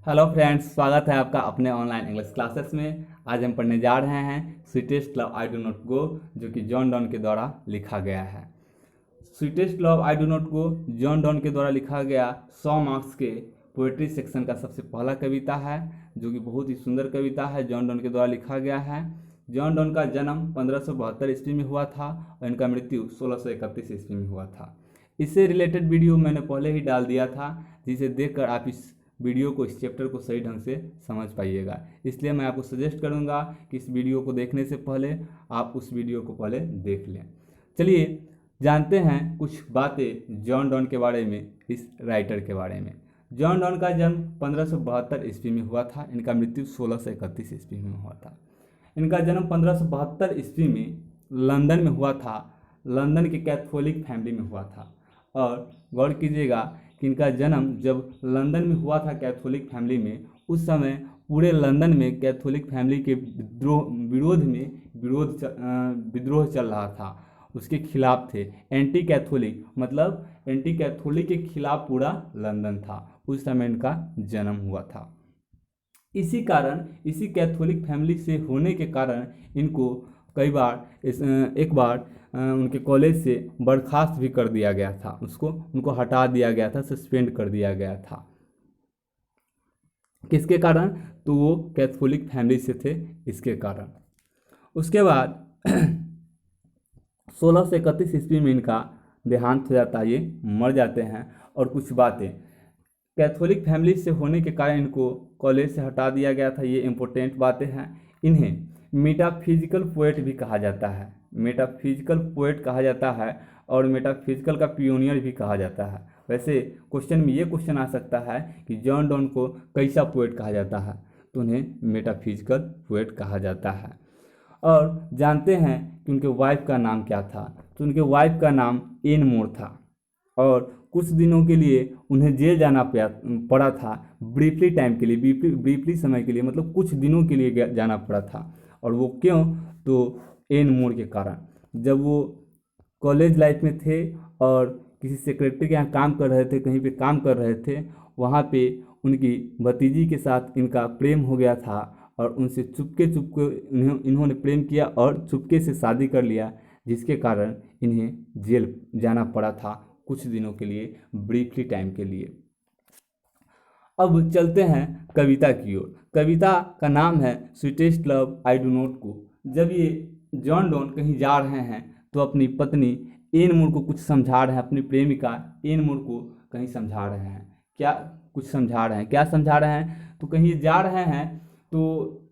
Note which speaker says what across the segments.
Speaker 1: Hello friends, स्वागत है आपका अपने ऑनलाइन इंग्लिश क्लासेस में। आज हम पढ़ने जा रहे हैं sweetest love I do not गो, जो कि जॉन डॉन के द्वारा लिखा गया है। Sweetest love I do not go John Donne के द्वारा लिखा गया 100 मार्क्स के पोएट्री सेक्शन का सबसे पहला कविता है, जो कि बहुत ही सुंदर कविता है। जॉन डॉन के द्वारा लिखा गया है। जॉन डॉन का जन्म 1572 ईस्वी में हुआ था और इनका मृत्यु 1631 ईस्वी में हुआ था। इससे रिलेटेड वीडियो मैंने पहले ही डाल दिया था, जिसे देखकर आप इस वीडियो को, इस चैप्टर को सही ढंग से समझ पाइएगा। इसलिए मैं आपको सजेस्ट करूंगा कि इस वीडियो को देखने से पहले आप उस वीडियो को पहले देख लें। चलिए जानते हैं कुछ बातें जॉन डॉन के बारे में, इस राइटर के बारे में। जॉन डॉन का जन्म 1572 ईस्वी में हुआ था। इनका मृत्यु 1631 ईस्वी में हुआ था। इनका जन्म 1572 ईस्वी में लंदन में हुआ था। लंदन के कैथोलिक फैमिली में हुआ था। और गौर कीजिएगा कि इनका जन्म जब लंदन में हुआ था कैथोलिक फैमिली में, उस समय पूरे लंदन में कैथोलिक फैमिली के विरोध में विद्रोह चल रहा था। उसके खिलाफ थे। एंटी कैथोलिक मतलब एंटी कैथोलिक के खिलाफ पूरा लंदन था। उस समय इनका जन्म हुआ था। इसी कारण, इसी कैथोलिक फैमिली से होने के कारण इनको कई बार एक बार उनके कॉलेज से बर्खास्त भी कर दिया गया था। उनको हटा दिया गया था, सस्पेंड कर दिया गया था। किसके कारण? तो वो कैथोलिक फैमिली से थे, इसके कारण। उसके बाद 1631 ईस्वी में इनका देहांत हो जाता है, ये मर जाते हैं। और कुछ बातें कैथोलिक फैमिली से होने के कारण इनको कॉलेज से हटा दिया गया था, ये इम्पोर्टेंट बातें हैं। इन्हें मेटाफिजिकल पोएट भी कहा जाता है। मेटाफिजिकल पोएट कहा जाता है और मेटाफिजिकल का पियोनियर भी कहा जाता है। वैसे क्वेश्चन में ये क्वेश्चन आ सकता है कि जॉन डॉन को कैसा पोएट कहा जाता है, तो उन्हें मेटाफिजिकल पोएट कहा जाता है। और जानते हैं कि उनके वाइफ का नाम क्या था? तो उनके वाइफ का नाम एन मोर था। और कुछ दिनों के लिए उन्हें जेल जाना पड़ा था, ब्रीफली टाइम के लिए, ब्रीफली समय के लिए, मतलब कुछ दिनों के लिए जाना पड़ा था। और वो क्यों? तो एन मोर के कारण। जब वो कॉलेज लाइफ में थे और किसी सेक्रेटरी के यहाँ काम कर रहे थे, कहीं पे काम कर रहे थे, वहाँ पे उनकी भतीजी के साथ इनका प्रेम हो गया था और उनसे चुपके चुपके इन्होंने प्रेम किया और चुपके से शादी कर लिया, जिसके कारण इन्हें जेल जाना पड़ा था कुछ दिनों के लिए, ब्रीफली टाइम के लिए। अब चलते हैं कविता की ओर। कविता का नाम है sweetest love I do not गो। जब ये जॉन डॉन कहीं जा रहे हैं तो अपनी पत्नी एन मूर को कुछ समझा रहे हैं, अपनी प्रेमिका एन मूर को कहीं समझा रहे हैं। क्या कुछ समझा रहे हैं? क्या समझा रहे हैं? तो कहीं जा रहे हैं तो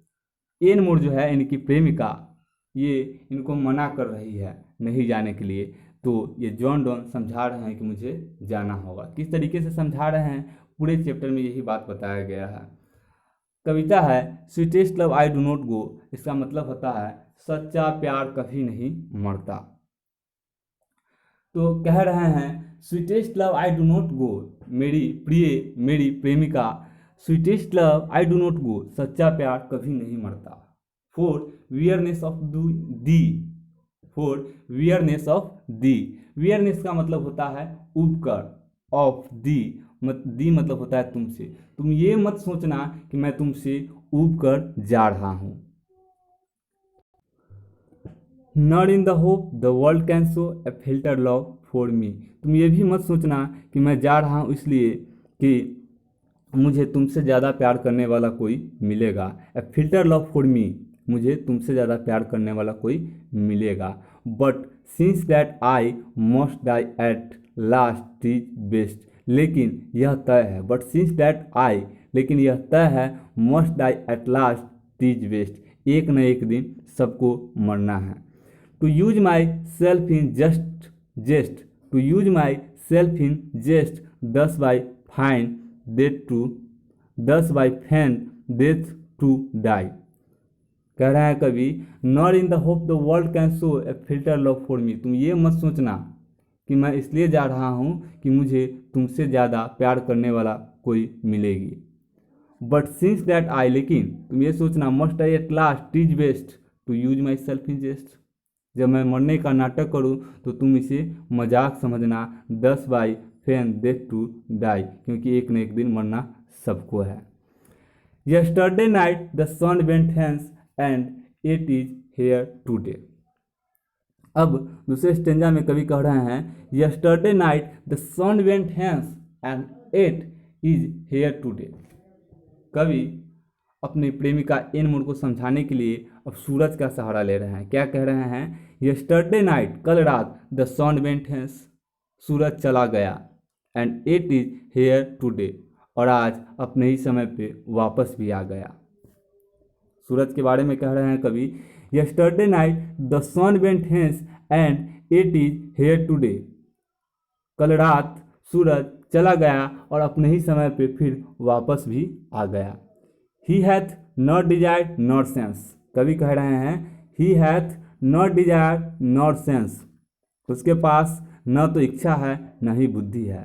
Speaker 1: एन मूर जो है, इनकी प्रेमिका, ये इनको मना कर रही है नहीं जाने के लिए। तो ये जॉन डॉन समझा रहे हैं कि मुझे जाना होगा। किस तरीके से समझा रहे हैं, पूरे चैप्टर में यही बात बताया गया है। कविता है sweetest love I do not गो। इसका मतलब होता है सच्चा प्यार कभी नहीं मरता। तो कह रहे हैं sweetest love I do not go, मेरी प्रिय, मेरी प्रेमिका, sweetest love I do not go, सच्चा प्यार कभी नहीं मरता। For weariness of thee, for weariness of thee. Weariness का मतलब होता है उपकर, ऑफ दी दी मतलब होता है तुमसे। तुम ये मत सोचना कि मैं तुमसे ऊब कर जा रहा हूं। Not in the hope the world can show a fitter love for me. तुम ये भी मत सोचना कि मैं जा रहा हूं इसलिए कि मुझे तुमसे ज़्यादा प्यार करने वाला कोई मिलेगा। A fitter love for me, मुझे तुमसे ज़्यादा प्यार करने वाला कोई मिलेगा। But since that I must die at last is best. लेकिन यह तय है, बट सिंस दैट आई, लेकिन यह तय है, must die at last is best, एक न एक दिन सबको मरना है। To use myself in jest, to use myself in jest, thus by feigned death to, thus by feigned death to die. कह रहा है कभी, not in the hope the world can show a fitter love for me. तुम ये मत सोचना कि मैं इसलिए जा रहा हूँ कि मुझे तुमसे ज़्यादा प्यार करने वाला कोई मिलेगी। बट सिंस दैट आई, लेकिन तुम ये सोचना, must I at last tease best to use myself in जेस्ट। जब मैं मरने का नाटक करूँ तो तुम इसे मजाक समझना, 10 by feigned death to die, क्योंकि एक न एक दिन मरना सबको है। Yesterday night the sun went hence and it is here today. अब दूसरे स्टेंजा में कवि कह रहे हैं yesterday night the sun went hence and it is here today. कवि अपनी प्रेमिका एन मूड को समझाने के लिए अब सूरज का सहारा ले रहे हैं। क्या कह रहे हैं, यस्टरडे नाइट कल रात द सन वेंट हेंस सूरज चला गया and it is here today और आज अपने ही समय पे वापस भी आ गया। सूरज के बारे में कह रहे हैं कवि yesterday night the sun went hence and it is here today. कल रात सूरज चला गया और अपने ही समय पे फिर वापस भी आ गया। He hath not desire not sense. कवि कह रहे हैं he hath not desire not sense, उसके पास न तो इच्छा है न ही बुद्धि है।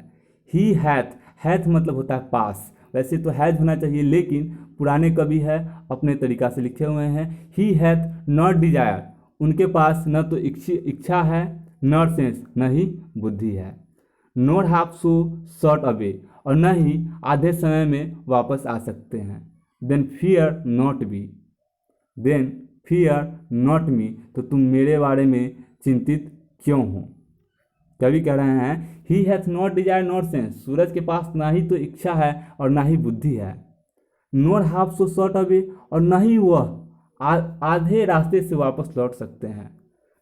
Speaker 1: ही हैथ, हैथ मतलब होता है पास, वैसे तो हैज होना चाहिए लेकिन पुराने कवि है अपने तरीका से लिखे हुए हैं। ही हैथ नॉट डिजायर, उनके पास न तो इच्छा है नॉट सेंस न ही बुद्धि है। Not half so short away, और न ही आधे समय में वापस आ सकते हैं। Then fear not be, then fear not me, तो तुम मेरे बारे में चिंतित क्यों हो। कवि कह रहे हैं he hath not desire not sense, सूरज के पास ना ही तो इच्छा है और ना ही बुद्धि है। Not half so short away, और ना ही वह आधे रास्ते से वापस लौट सकते हैं।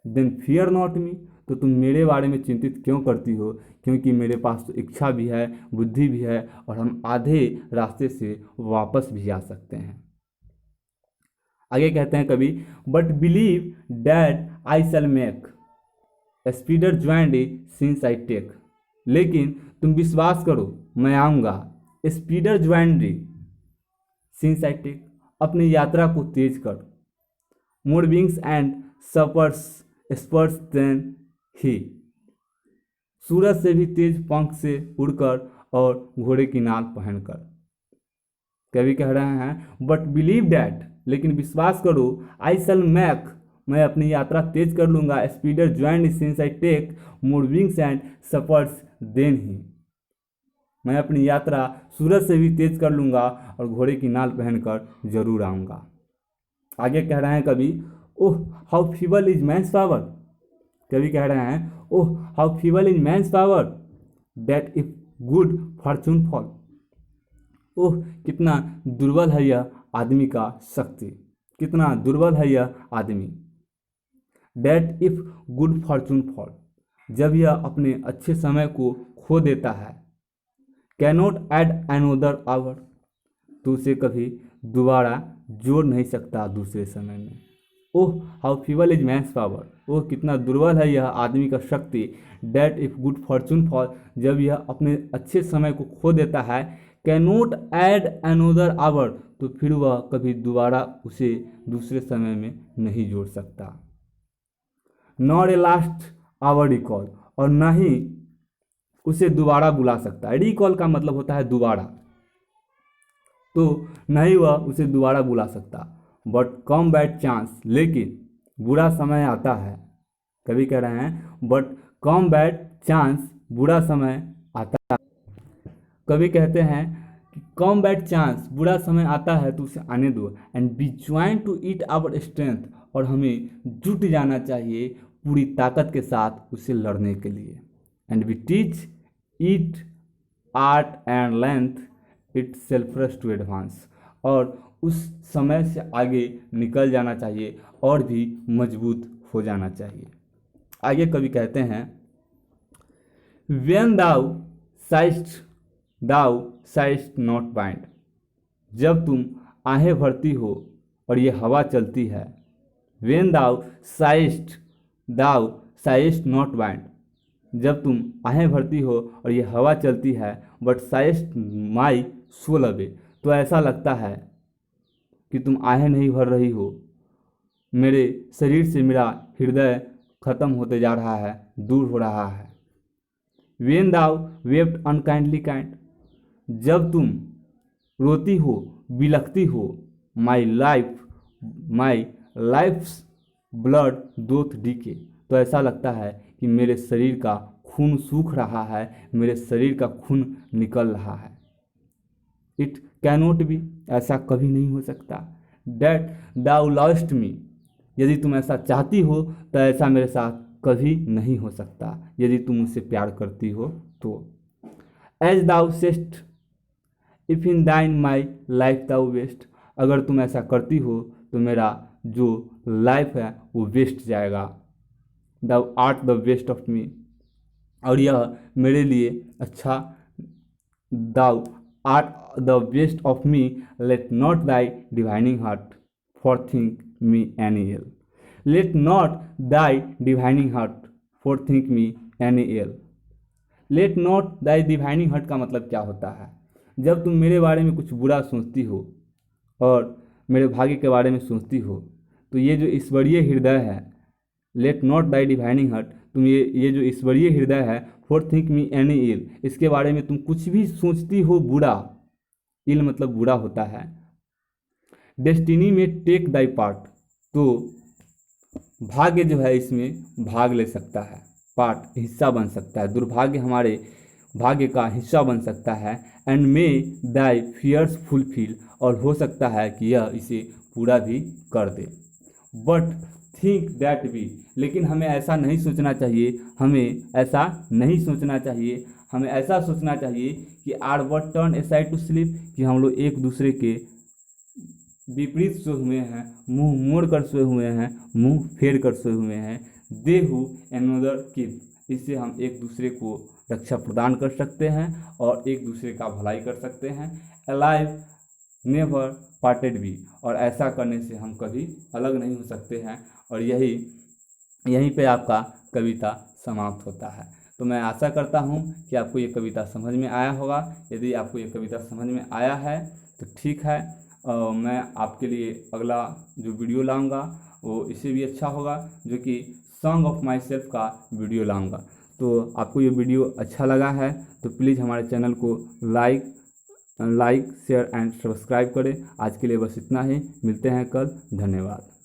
Speaker 1: देन फियर नॉट मी, तो तुम मेरे बारे में चिंतित क्यों करती हो, क्योंकि मेरे पास तो इच्छा भी है बुद्धि भी है और हम आधे रास्ते से वापस भी आ सकते हैं। आगे कहते हैं कभी but believe that I shall make speedier journeys since I take. लेकिन तुम विश्वास करो मैं आऊँगा स्पीडर ज्वाइंडी सिंस आई टेक, अपनी यात्रा को तेज कर। More wings and spurs spurs than he, सूरज से भी तेज पंख से उड़कर और घोड़े की नाल पहनकर। कवि कह रहे हैं बट बिलीव डैट, लेकिन विश्वास करो, आई शैल मेक, मैं अपनी यात्रा तेज कर लूँगा, speedier journeys since I take more wings and spurs than he, मैं अपनी यात्रा सूरज से भी तेज कर लूँगा और घोड़े की नाल पहनकर जरूर आऊँगा। आगे कह रहे हैं कवि oh how feeble is man's power. कवि कह रहे हैं oh how feeble is man's power that if good fortune fall. ओह कितना दुर्बल है यह आदमी का शक्ति, कितना दुर्बल है यह आदमी। That if good fortune fall, जब यह अपने अच्छे समय को खो देता है। कैनॉट ऐड अनोदर आवर, तो उसे कभी दोबारा जोड़ नहीं सकता दूसरे समय में। Oh how feeble is man's power, ओह कितना दुर्बल है यह आदमी का शक्ति। That if good fortune fall, जब यह अपने अच्छे समय को खो देता है। कैनॉट ऐड अनोदर आवर, तो फिर वह कभी दोबारा उसे दूसरे समय में नहीं जोड़ सकता। Not a last hour recall, और ना ही उसे दोबारा बुला सकता है। रिकॉल का मतलब होता है दोबारा, तो नहीं वह उसे दोबारा बुला सकता। बट कम बैड चांस, लेकिन बुरा समय आता है। कभी कह रहे हैं बट कम बैड चांस, बुरा समय आता है। कभी कहते हैं कि कम बैड चांस, बुरा समय आता है तो उसे आने दो। And we join to it our strength, और हमें जुट जाना चाहिए पूरी ताकत के साथ उसे लड़ने के लिए। And we teach it art and length itself to advance, और उस समय से आगे निकल जाना चाहिए और भी मजबूत हो जाना चाहिए। आगे कवि कहते हैं वेन दाउ साइस्ट नॉट बाइंड, जब तुम आहें भरती हो और ये हवा चलती है। वेन दाउ साइस्ट नॉट बाइंड, जब तुम आहें भरती हो और ये हवा चलती है। बट साइस्ट माई सोल अवे, तो ऐसा लगता है कि तुम आहें नहीं भर रही हो, मेरे शरीर से मेरा हृदय खत्म होते जा रहा है, दूर हो रहा है। When thou wept unkindly kind, जब तुम रोती हो बिलखती हो। My life's blood doth decay, तो ऐसा लगता है कि मेरे शरीर का खून सूख रहा है, मेरे शरीर का खून निकल रहा है। इट कैनोट बी, ऐसा कभी नहीं हो सकता। डैट दाउ लवस्ट मी, यदि तुम ऐसा चाहती हो तो ऐसा मेरे साथ कभी नहीं हो सकता, यदि तुम मुझसे प्यार करती हो तो। एज दाउ सेस्ट इफ इन दाइन माई लाइफ दाउ वेस्ट, अगर तुम ऐसा करती हो तो मेरा जो लाइफ है वो वेस्ट जाएगा। Thou art the best of me, और यह मेरे लिए अच्छा। Thou art the best of me, let not thy divining heart forethink me any ill. Let not thy divining heart forethink me any ill. Let not thy divining heart का मतलब क्या होता है? जब तुम मेरे बारे में कुछ बुरा सोचती हो और मेरे भाग्य के बारे में सोचती हो, तो ये जो ईश्वरीय हृदय है, late not thy divining heart, तुम ये जो ईश्वरीय हृदय है, फॉर थिंक मी एनी इल, इसके बारे में तुम कुछ भी सोचती हो बुरा, इल मतलब बुरा होता है। डेस्टिनी में टेक दाई पार्ट, तो भाग्य जो है इसमें भाग ले सकता है, पार्ट हिस्सा बन सकता है, दुर्भाग्य हमारे भाग्य का हिस्सा बन सकता है। And may thy fears fulfil, और हो सकता है कि यह इसे पूरा भी कर दे। बट थिंक दैट वी, लेकिन हमें ऐसा नहीं सोचना चाहिए, हमें ऐसा नहीं सोचना चाहिए, हमें ऐसा सोचना चाहिए कि are but turn aside to sleep, कि हम लोग एक दूसरे के विपरीत सोए हुए हैं, मुंह मोड़ कर सोए हुए हैं, मुंह फेर कर सोए हुए हैं। दे हु एनदर कीप, इससे हम एक दूसरे को रक्षा प्रदान कर सकते हैं और एक दूसरे का भलाई कर सकते हैं। अलाइव नेवर पार्टेड बी, और ऐसा करने से हम कभी अलग नहीं हो सकते हैं। और यहीं पे आपका कविता समाप्त होता है। तो मैं आशा करता हूँ कि आपको ये कविता समझ में आया होगा। यदि आपको ये कविता समझ में आया है तो ठीक है, मैं आपके लिए अगला जो वीडियो लाऊंगा वो इससे भी अच्छा होगा, जो कि सॉन्ग ऑफ माई सेल्फ का वीडियो लाऊंगा। तो आपको ये वीडियो अच्छा लगा है तो प्लीज़ हमारे चैनल को लाइक शेयर एंड सब्सक्राइब करें। आज के लिए बस इतना ही, मिलते हैं कल, धन्यवाद।